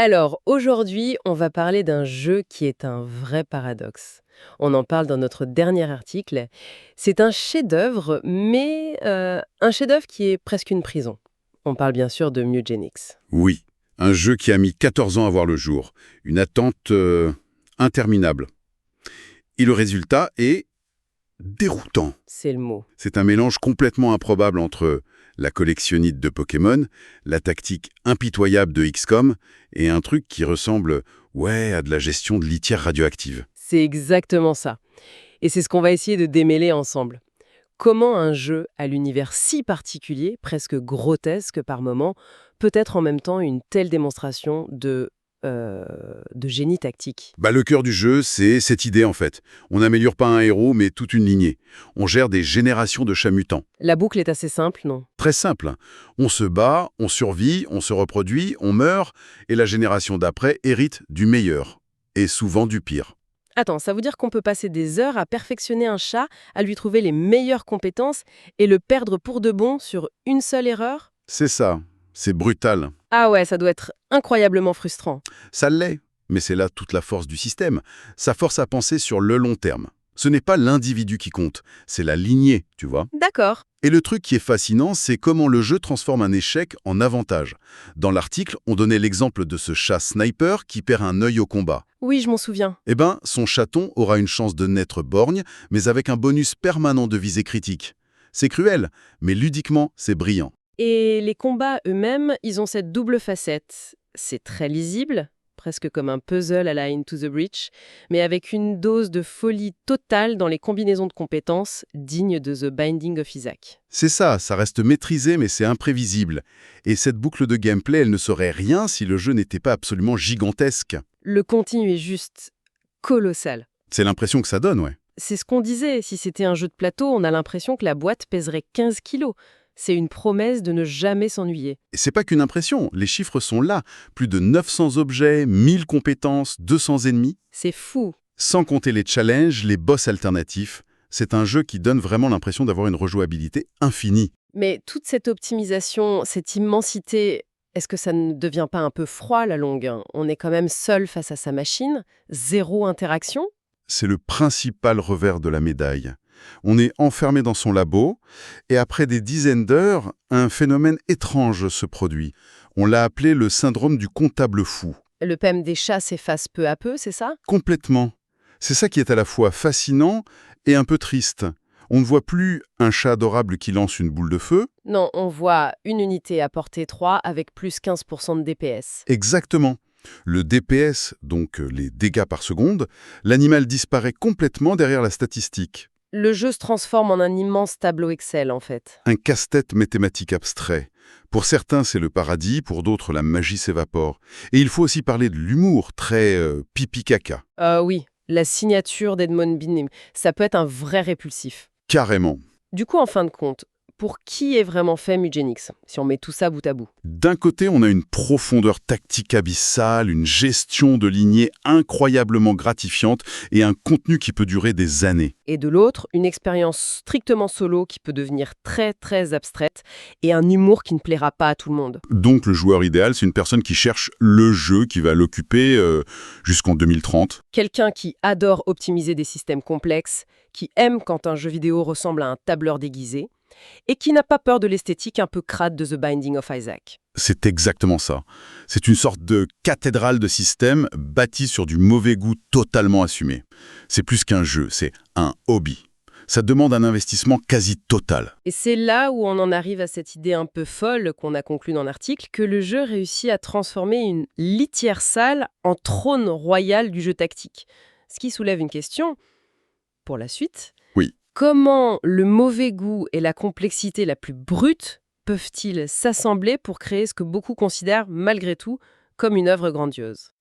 Alors, aujourd'hui, on va parler d'un jeu qui est un vrai paradoxe. On en parle dans notre dernier article. C'est un chef-d'œuvre, mais un chef-d'œuvre qui est presque une prison. On parle bien sûr de Mugenics. Oui, un jeu qui a mis 14 ans à voir le jour. Une attente interminable. Et le résultat est déroutant. C'est le mot. C'est un mélange complètement improbable entre la collectionnite de Pokémon, la tactique impitoyable de XCOM et un truc qui ressemble, à de la gestion de litière radioactive. C'est exactement ça. Et c'est ce qu'on va essayer de démêler ensemble. Comment un jeu à l'univers si particulier, presque grotesque par moments, peut être en même temps une telle démonstration de génie tactique. Le cœur du jeu, c'est cette idée en fait. On n'améliore pas un héros, mais toute une lignée. On gère des générations de chats mutants. La boucle est assez simple, non? Très simple. On se bat, on survit, on se reproduit, on meurt, et la génération d'après hérite du meilleur. Et souvent du pire. Attends, ça veut dire qu'on peut passer des heures à perfectionner un chat, à lui trouver les meilleures compétences et le perdre pour de bon sur une seule erreur? C'est ça. C'est brutal. Ah ouais, ça doit être incroyablement frustrant. Ça l'est. Mais c'est là toute la force du système. Ça force à penser sur le long terme. Ce n'est pas l'individu qui compte, c'est la lignée, tu vois. D'accord. Et le truc qui est fascinant, c'est comment le jeu transforme un échec en avantage. Dans l'article, on donnait l'exemple de ce chat sniper qui perd un œil au combat. Oui, je m'en souviens. Son chaton aura une chance de naître borgne, mais avec un bonus permanent de visée critique. C'est cruel, mais ludiquement, c'est brillant. Et les combats eux-mêmes, ils ont cette double facette. C'est très lisible, presque comme un puzzle à la Into the Breach, mais avec une dose de folie totale dans les combinaisons de compétences dignes de The Binding of Isaac. C'est ça reste maîtrisé, mais c'est imprévisible. Et cette boucle de gameplay, elle ne serait rien si le jeu n'était pas absolument gigantesque. Le contenu est juste colossal. C'est l'impression que ça donne, ouais. C'est ce qu'on disait, si c'était un jeu de plateau, on a l'impression que la boîte pèserait 15 kilos. C'est une promesse de ne jamais s'ennuyer. Et c'est pas qu'une impression, les chiffres sont là. Plus de 900 objets, 1000 compétences, 200 ennemis. C'est fou. Sans compter les challenges, les boss alternatifs. C'est un jeu qui donne vraiment l'impression d'avoir une rejouabilité infinie. Mais toute cette optimisation, cette immensité, est-ce que ça ne devient pas un peu froid à la longue, hein? On est quand même seul face à sa machine, zéro interaction. C'est le principal revers de la médaille. On est enfermé dans son labo, et après des dizaines d'heures, un phénomène étrange se produit. On l'a appelé le syndrome du comptable fou. Le PEM des chats s'efface peu à peu, c'est ça? Complètement. C'est ça qui est à la fois fascinant et un peu triste. On ne voit plus un chat adorable qui lance une boule de feu. Non, on voit une unité à portée 3 avec plus 15% de DPS. Exactement. Le DPS, donc les dégâts par seconde, l'animal disparaît complètement derrière la statistique. Le jeu se transforme en un immense tableau Excel, en fait. Un casse-tête mathématique abstrait. Pour certains, c'est le paradis, pour d'autres, la magie s'évapore. Et il faut aussi parler de l'humour, très pipi-caca. Oui, la signature d'Edmond Binim, ça peut être un vrai répulsif. Carrément. Du coup, en fin de compte, pour qui est vraiment fait Mugenics, si on met tout ça bout à bout? D'un côté, on a une profondeur tactique abyssale, une gestion de lignée incroyablement gratifiante et un contenu qui peut durer des années. Et de l'autre, une expérience strictement solo qui peut devenir très très abstraite et un humour qui ne plaira pas à tout le monde. Donc le joueur idéal, c'est une personne qui cherche le jeu qui va l'occuper jusqu'en 2030. Quelqu'un qui adore optimiser des systèmes complexes, qui aime quand un jeu vidéo ressemble à un tableur déguisé, et qui n'a pas peur de l'esthétique un peu crade de The Binding of Isaac. C'est exactement ça. C'est une sorte de cathédrale de système bâtie sur du mauvais goût totalement assumé. C'est plus qu'un jeu, c'est un hobby. Ça demande un investissement quasi total. Et c'est là où on en arrive à cette idée un peu folle qu'on a conclue dans l'article, que le jeu réussit à transformer une litière sale en trône royal du jeu tactique. Ce qui soulève une question pour la suite. Oui. Comment le mauvais goût et la complexité la plus brute peuvent-ils s'assembler pour créer ce que beaucoup considèrent, malgré tout, comme une œuvre grandiose?